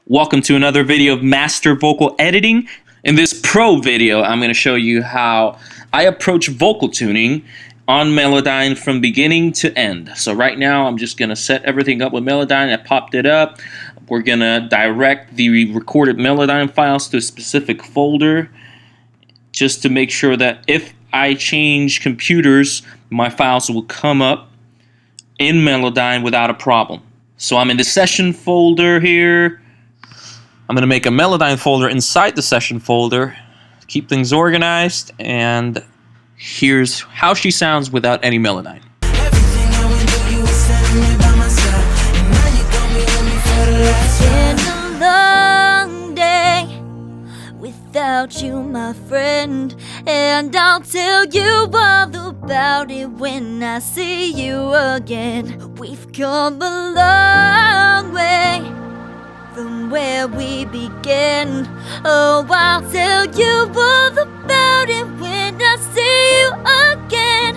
Welcome to another video of master vocal editing. In this pro video, I'm going to show you how I approach vocal tuning on Melodyne from beginning to end. So right now, I'm just going to set everything up with Melodyne. I popped it up. We're going to direct the recorded Melodyne files to a specific folder just to make sure that if I change computers, my files will come up in Melodyne without a problem. So I'm in the session folder here. I'm going to make a Melodyne folder inside the session folder, keep things organized, and here's how she sounds without any Melodyne. Been a long day without you, my friend, and I'll tell you all about it when I see you again. We've come a long way from where we began. Oh, I'll tell you all about it when I see you again.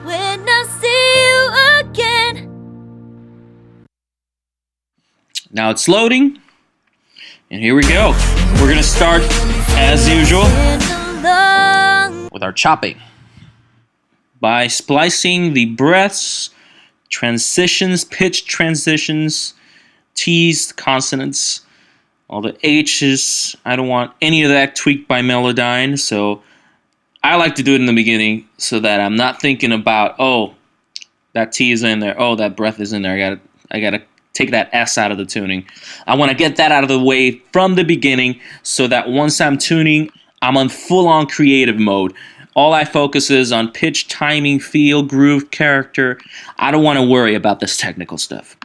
When I see you again. Now it's loading, and here we go. We're gonna start, as usual, with our chopping by splicing the breaths, transitions, pitch transitions, T's, consonants, all the H's. I don't want any of that tweaked by Melodyne, so I like to do it in the beginning so that I'm not thinking about, oh, that T is in there, oh, that breath is in there. I gotta take that S out of the tuning. I want to get that out of the way from the beginning so that once I'm tuning, I'm on full-on creative mode. All I focus is on pitch, timing, feel, groove, character. I don't want to worry about this technical stuff.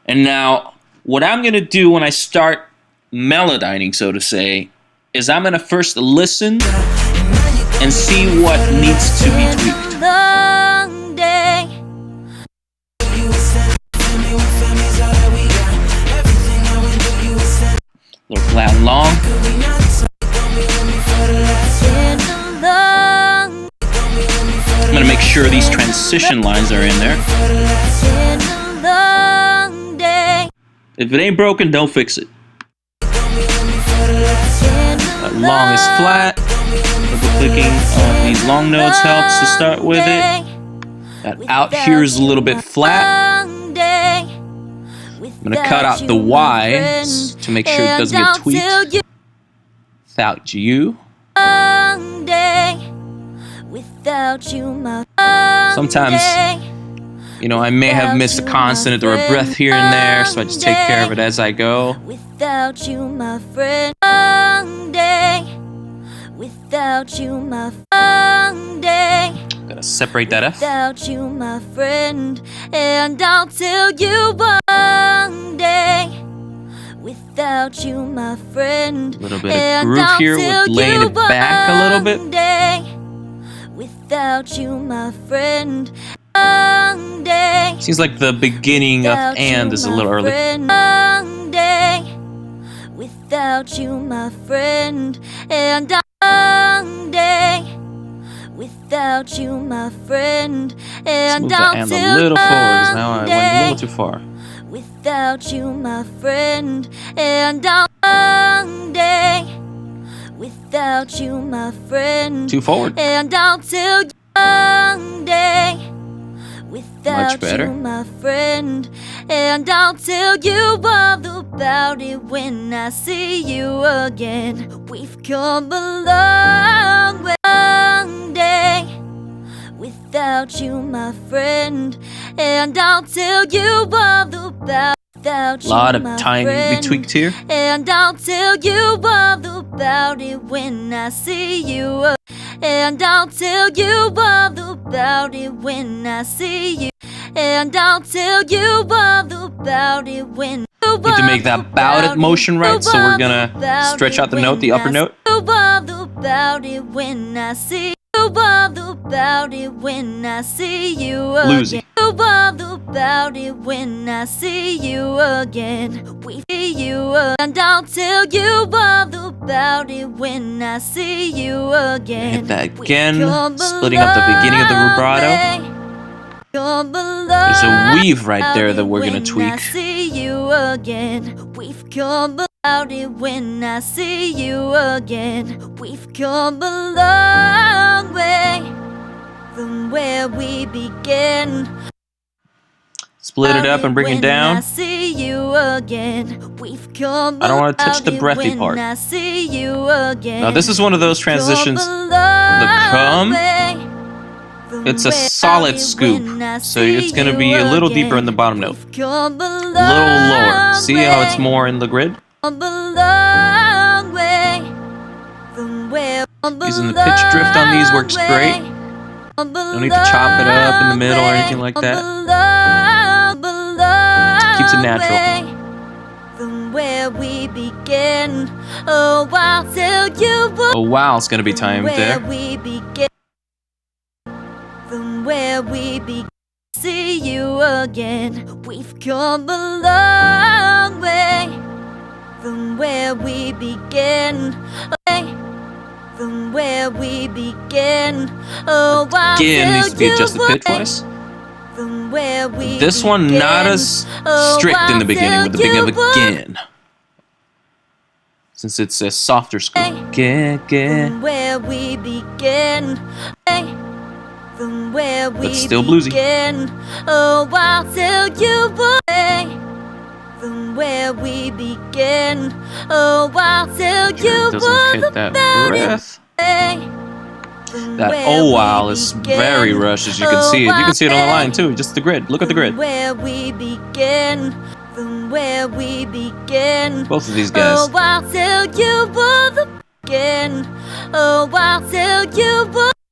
And now, what I'm going to do when I start Melodyning, so to say, is I'm going to first listen and see what needs to be tweaked. Long day. A little flat and long. I'm going to make sure these transition lines are in there. If it ain't broken, don't fix it. That long is flat. Double clicking on these long notes helps to start with it. That out here is a little bit flat. I'm going to cut out the Y's to make sure it doesn't get tweaked. Without you. Sometimes, you know, I may have missed a consonant or a breath here and there, so I just take care of it as I go. Without you, my friend, long day. Without you, my long day. Gotta separate that F. Without you, my friend, and I'll tell you one day. Without you, my friend, A little bit of groove here with laying it back a little bit. Without you, my friend. Seems like the beginning of and is a little early. Without you, my friend, and without you, my friend, and I'll move the and a little forward. Now I went a little too far. Without you, my friend, and without you, my friend, Too forward. and I'll tell you one day. Without Much better. you, my friend, and I'll tell you all about it when I see you again. We've come a long way. Long day without you, my friend, and I'll tell you all about. Without A lot of you, my timing to be friend, tweaked here. and I'll tell you all about it when I see you. And I'll tell you all about it when I see you. And I'll tell you all about it when. Need to make that bow it motion right, so we're gonna stretch out the note, the upper note. About it when I see you. About it when I see you. Bluesy. About it when I see you again. We see you, and I'll tell you all about it when I see you again. Hit that again, splitting up the beginning of the vibrato. There's a weave right there that we're gonna tweak. I see you again. We've come about it when I see you again. We've come a long way from where we began. Split it up and bring it down. I see you again. We've come I don't want to touch the breathy part. I see you again. Now this is one of those transitions. The come, it's a solid scoop, so it's going to be a little deeper in the bottom note. A little lower. See how it's more in the grid? Using the pitch drift on these works great. Don't need to chop it up in the middle or anything like that. Keeps it natural. From where we begin, oh, I'll tell you. Oh wow, it's gonna be timed there. From where we begin, see you again. We've come a long way. From where we begin, from where we begin, oh, I'll Again, needs to be adjusted pitch-wise. This one not as strict in the beginning, with the beginning of again, since it's a softer scoop. From where we begin, from where we but still bluesy. begin, oh, I'll tell you why. From where we begin, oh, I'll tell you doesn't hit that breath. That oh wow is very rushed, as you can see it. You can see it on the line too, just the grid. Look at the grid. Where we begin, from where we begin. Both of these guys. Oh, I'll tell you again. Oh, I'll tell you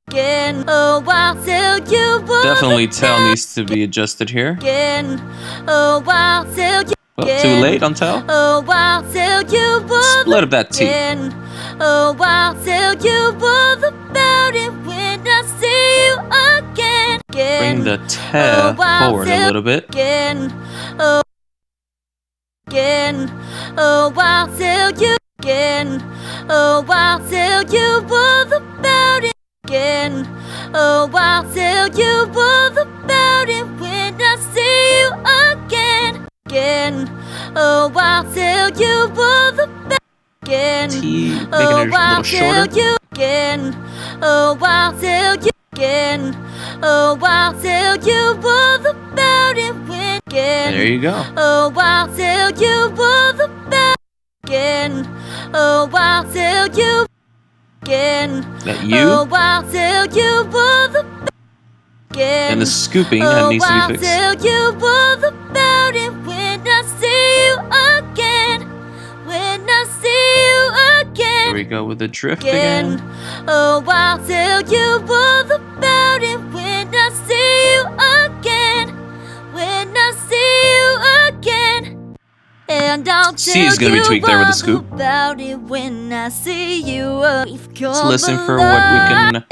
again. Oh, I'll tell you Definitely tell needs to be adjusted here. Again. Oh, I'll tell you. Well, too late on tell. Oh, I'll tell you split up that T. Oh, I'll tell you all about it when I see you again. Bring the te forward a little bit. Oh, again. Oh, I'll tell you again. Oh, I'll tell you all about it again. Oh, I'll tell you all about it when I see you again. Oh, I'll tell you all about again. T, making it a little shorter. Oh, I'll tell you again. Oh, I'll tell you all about it when again. There you go. Oh, I'll tell you all about again. Oh, I'll tell you again. That you. Oh, I'll tell you all about again. And the scooping that needs to be fixed. I'll tell you all about it when I see you again. When I see you again. Here we go with the drift again. Oh, I'll tell you all about it when I see you again. When I see you again. And I'll C is gonna be tweaked there with the scoop. About it when I see you. Let's listen for what we can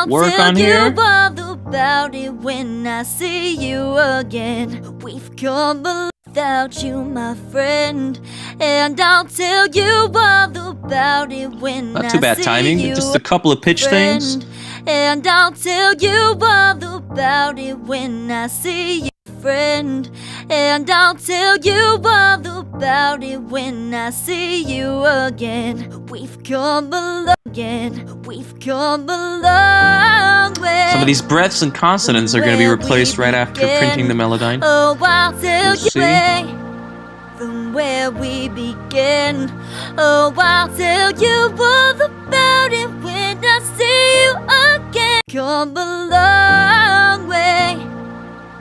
work on here. About it when I see you again. We've come without you, my friend, and I'll tell you all about it when Not too bad timing, just a couple of pitch things. And I'll tell you all about it when I see you, friend. And I'll tell you all about it when I see you again. We've come a long again. We've come a long way. Some of these breaths and consonants are going to be replaced right after printing the Melodyne. Oh, I'll tell you see. From where we begin. Oh, I'll tell you all about it when I see you again. Come a long way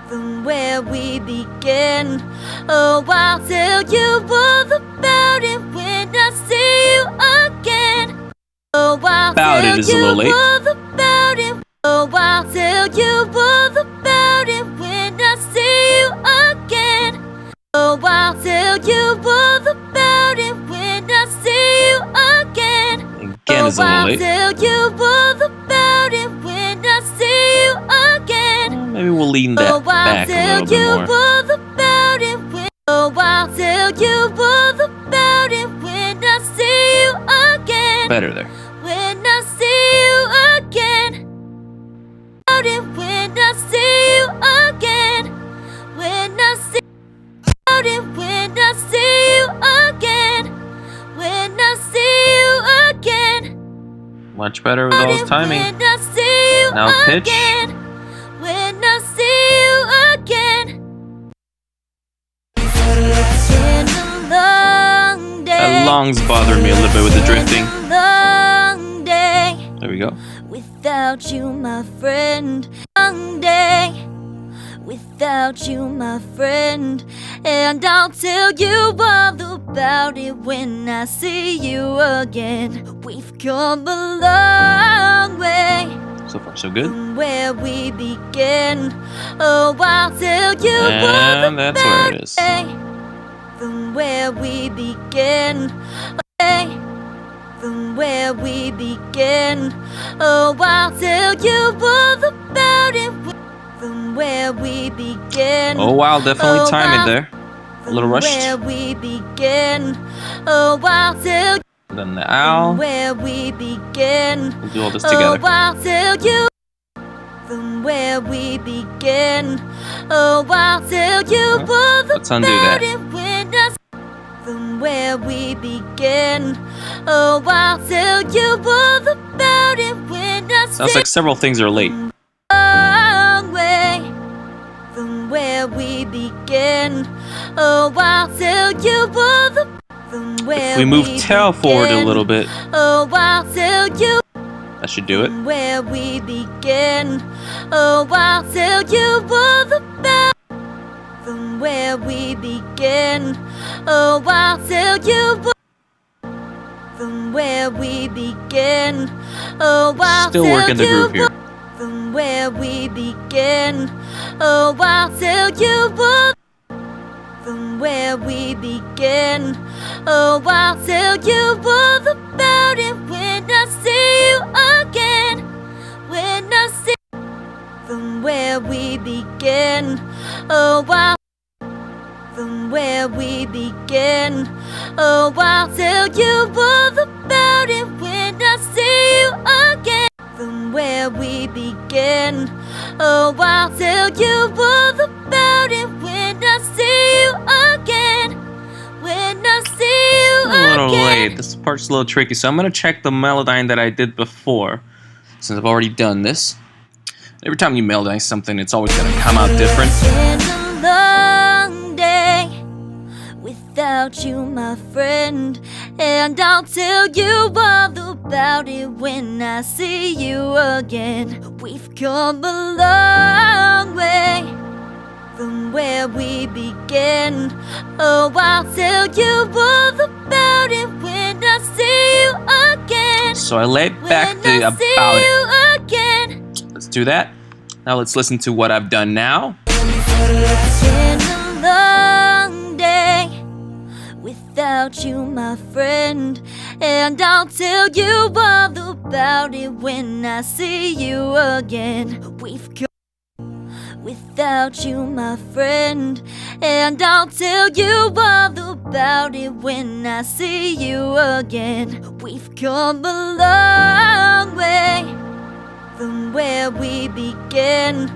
from where we begin. Oh, I'll tell you all about it when I see you again. Oh, I'll About it is a little late. about it. Oh, I'll tell you all about it when I see you again. Oh, I'll tell you all about it when I see you again. Again is a little late. I'll tell you all about it when I see you again. Maybe we'll lean that back a little bit more. About it when, oh, I'll tell you all about it when I see you again. Better there. When I see you again. About it when I see you again. Much better with all his timing. When I see you Now pitch. again, when I see you again. It's been a long day. That long's bothering me a little bit with the drifting. It's been a long day. There we go. Without you, my friend. Long day. Without you, my friend. And I'll tell you all about it when I see you again. We've come a long way. So far, so good. From where we began. Oh, I'll tell you all And that's where about it is. From where we began. From where we began. Oh, I'll tell you all about it. From where we began. Oh wow, definitely time it there. A little rushed. Where we began. Oh, I'll tell you. Then the owl. Where we began. We'll do all this together. Oh, I'll tell you. From where we began. Oh, I'll tell you all Let's undo about that. it when I. From where we began. Oh, I'll tell you all about it when I. Sounds like several things are late. Long way from where we began. Oh, I'll tell you all the. From where If we move tail forward a little bit, oh, I'll tell you. that should do it. From where we began. Oh, I'll tell you all about. From where we began. Oh, I'll tell you. From where we began. Oh, I'll Still tell working the you. groove here. From where we began. Oh, I'll tell you all. From where we began. Oh, I'll tell you all about it when I see you again. When I see. From where we began. Oh, I'll. From where we began. Oh, I'll tell you all about it when I see you again. From where we began. Oh, I'll tell you all about it when I see you again. When I see you A little again. late. This part's a little tricky, so I'm gonna check the Melodyne that I did before, since I've already done this. Every time you Melodyne something, it's always gonna come out different. It's been a long day without you, my friend. And I'll tell you all about it when I see you again. We've come a long way from where we began. Oh, I'll tell you all about it when I see you again. So I laid back When the I about see it. you again. Let's do that. Now let's listen to what I've done now. It's been a long day without you, my friend. And I'll tell you all about it when I see you again. We've come without you, my friend. And I'll tell you all about it when I see you again. We've come a long way from where we began.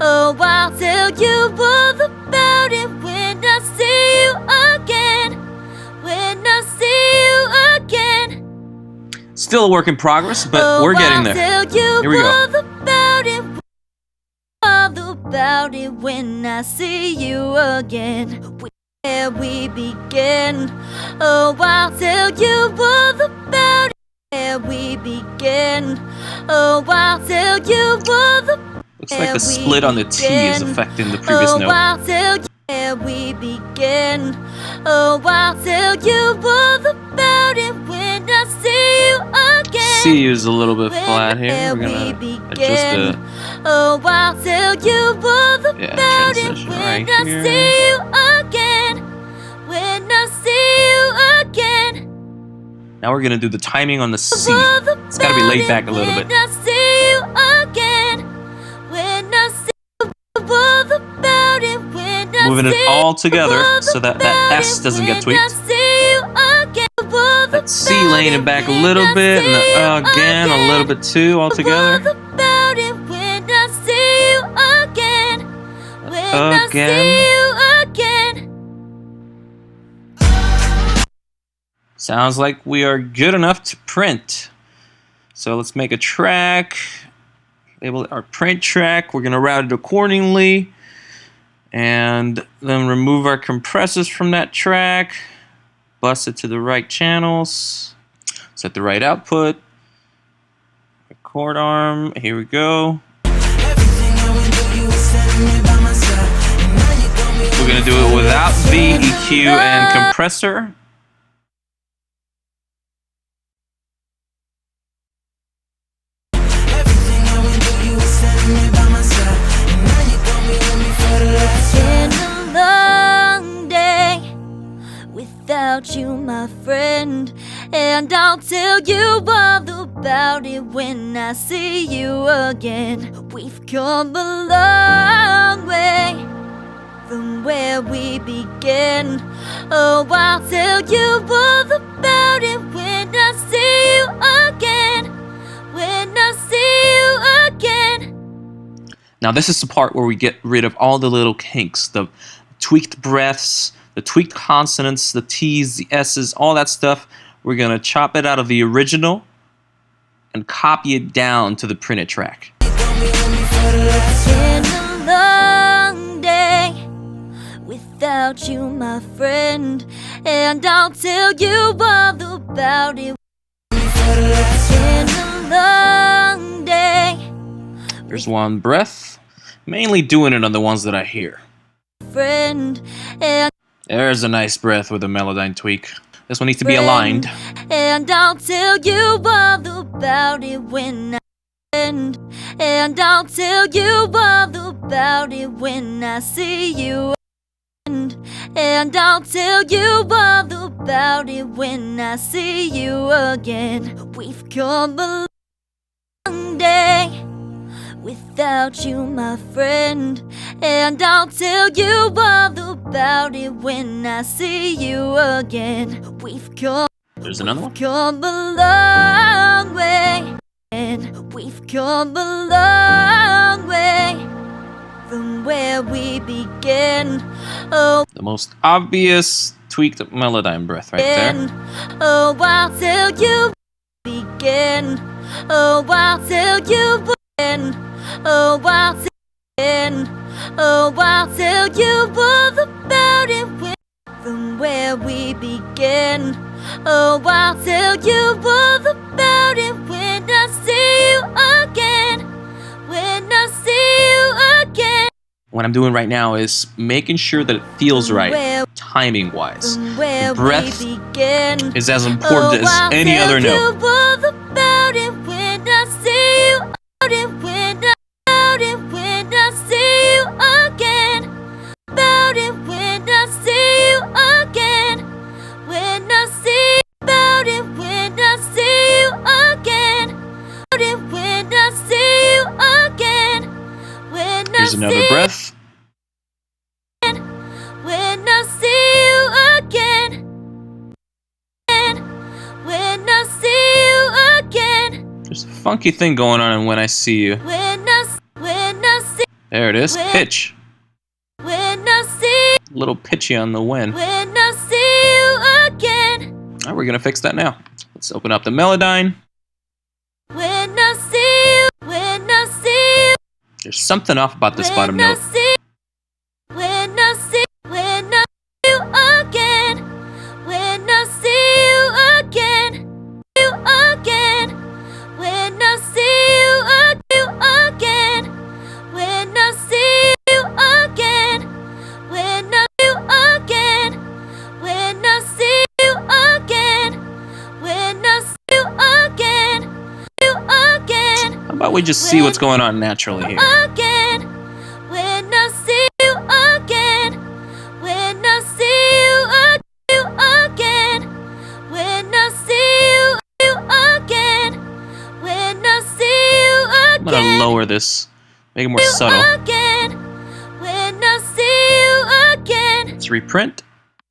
Oh, I'll tell you all about it when I see you again. When I see you again. Still a work in progress, but we're getting there. I'll tell you Here we go. all about it. All about it when I see you again. Where we began. Oh, I'll tell you all about it. Where we began. Oh, I'll tell you all about. Looks like the split on the T is affecting the previous Oh, note. I'll tell you where we began. Oh, I'll tell you all about it when I see you again. C is a little bit flat here. Where We're we gonna began. adjust the Oh, I'll tell you all about it transition when right I here. see you again. When I see you again. Now we're gonna do the timing on the C. It's gotta be laid back a little bit. When I see you again. When I see you all about it. When I Moving it see all together you so that about S it. doesn't get When I tweaked. see you again. That C laying it back a little bit, and the again a little bit too all together. About it when I see you again. When I Again. see you again. Sounds like we are good enough to print. So let's make a track, label it our print track. We're gonna route it accordingly, and then remove our compressors from that track, bus it to the right channels, set the right output, record arm, here we go. We're gonna do it without the EQ and compressor. Without you, my friend, and I'll tell you all about it when I see you again. We've come a long way from where we began. Oh, I'll tell you all about it when I see you again. When I see you again. Now this is the part where we get rid of all the little kinks, the tweaked breaths, the tweaked consonants, the T's, the S's, all that stuff. We're gonna chop it out of the original and copy it down to the printed track. It's been a long day without you, my friend, and I'll tell you all about it. It's been a long day. There's one breath, mainly doing it on the ones that I hear. Friend, and There's a nice breath with a Melodyne tweak. This one needs to be aligned. And I'll tell you all about it when I and I'll tell you all about it when I see you. And I'll tell you all about it when I see you again. We've come a long day without you, my friend, and I'll tell you all about it when I see you again. We've come. There's another one. Come a long way, and we've come a long way from where we began. Oh, The most obvious tweaked Melodyne breath right there. Oh, I'll tell you begin. Oh, I'll tell you begin. Oh, I'll tell you. Oh, I'll tell you all about it from where we began. Oh, I'll tell you all about it when I see you again. When I see you again. What I'm doing right now is making sure that it feels right, timing-wise. The breath is as important as any other note. I'll tell you all about it when I see you again. When I see you again. About it when I see you again. When I see about it when I see you again. About it when I see you again. When I Here's another breath. When I see you again. When I see you again. There's a funky thing going on in When I See You. When I see. There it is. Pitch. When I see. A little pitchy on the when. When I see you again. Alright, we're gonna fix that now. Let's open up the Melodyne. When I see you. When I see you. There's something off about this bottom note. When I see you again. When I see you again. You again. When I see you again. When I see you again. When I see you again. When I see you again. When I see you again. You again. How about we just see what's going on naturally here? Again. When I see you again. When I see you again. When I see you again. When I see you again. I'm gonna lower this, make it more subtle. Again. When I see you again. Let's reprint.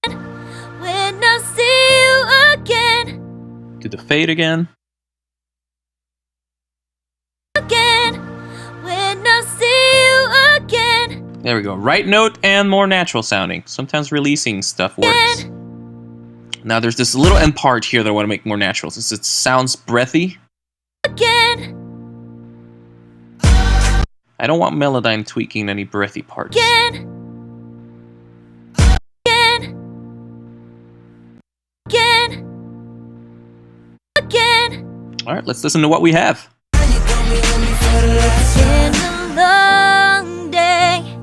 When I see you again. Do the fade again. Again. When I see you again. There we go. Right note and more natural sounding. Sometimes releasing stuff works. Now there's this little end part here that I want to make more natural since it sounds breathy. I don't want Melodyne tweaking any breathy parts. Again. Again. Again. Again. Alright, let's listen to what we have. It's been a long day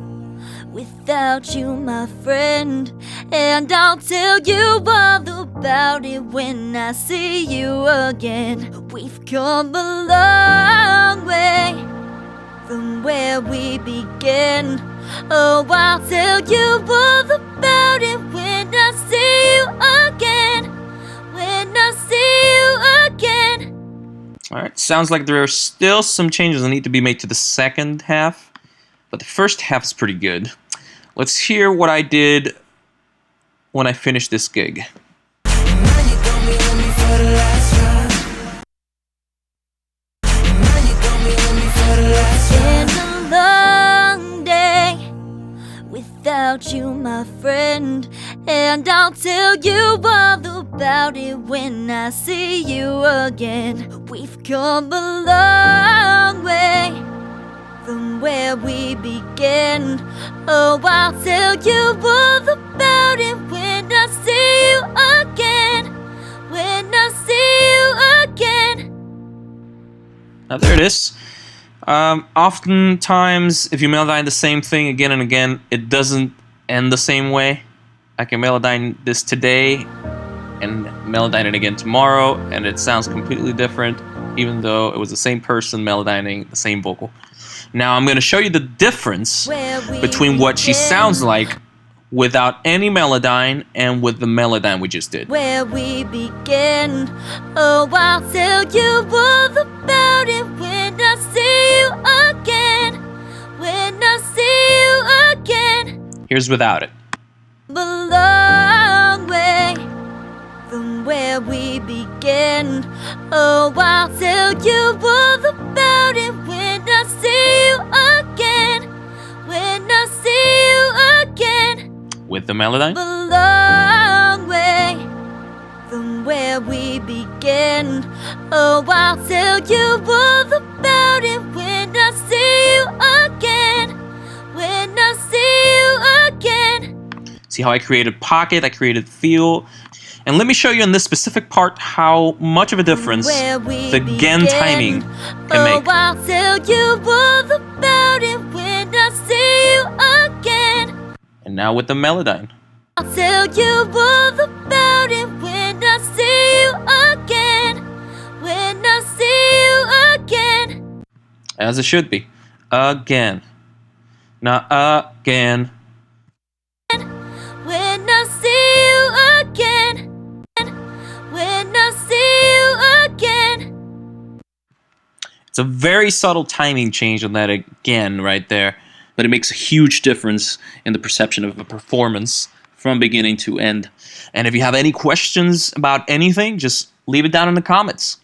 without you, my friend, and I'll tell you all about it when I see you again. We've come a long way from where we began. Oh, I'll tell you all about it when I see you again. When I see you again. Alright, sounds like there are still some changes that need to be made to the second half, but the first half is pretty good. Let's hear what I did when I finished this gig. Been a long day without you, my friend, and I'll tell you all about it when I see you again. We've come a long way from where we began. Oh, I'll tell you all about it when I see you again. When I see you again. Now there it is. Oftentimes, if you Melodyne the same thing again and again, it doesn't end the same way. I can Melodyne this today and Melodyne it again tomorrow, and it sounds completely different, even though it was the same person Melodyning the same vocal. Now I'm going to show you the difference between what she sounds like without any Melodyne and with the Melodyne we just did. Where we begin. Oh, I'll tell you all about it when I see you again. When I see you again. Here's without it. A long way from where we begin. Oh, I'll tell you all about it when I see you again. When I see you again. With the Melodyne. A long way from where we begin. Oh, I'll tell you all about it when I see you again. When I see you again. See how I created pocket, I created feel. And let me show you in this specific part how much of a difference the again timing can make. Oh, I'll tell you all about it when I see you again. And now with the Melodyne. I'll tell you all about it when I see you again. When I see you again. As it should be. Again. Not again. When I see you again. When I see you again. It's a very subtle timing change on that again right there, but it makes a huge difference in the perception of a performance from beginning to end. And if you have any questions about anything, just leave it down in the comments.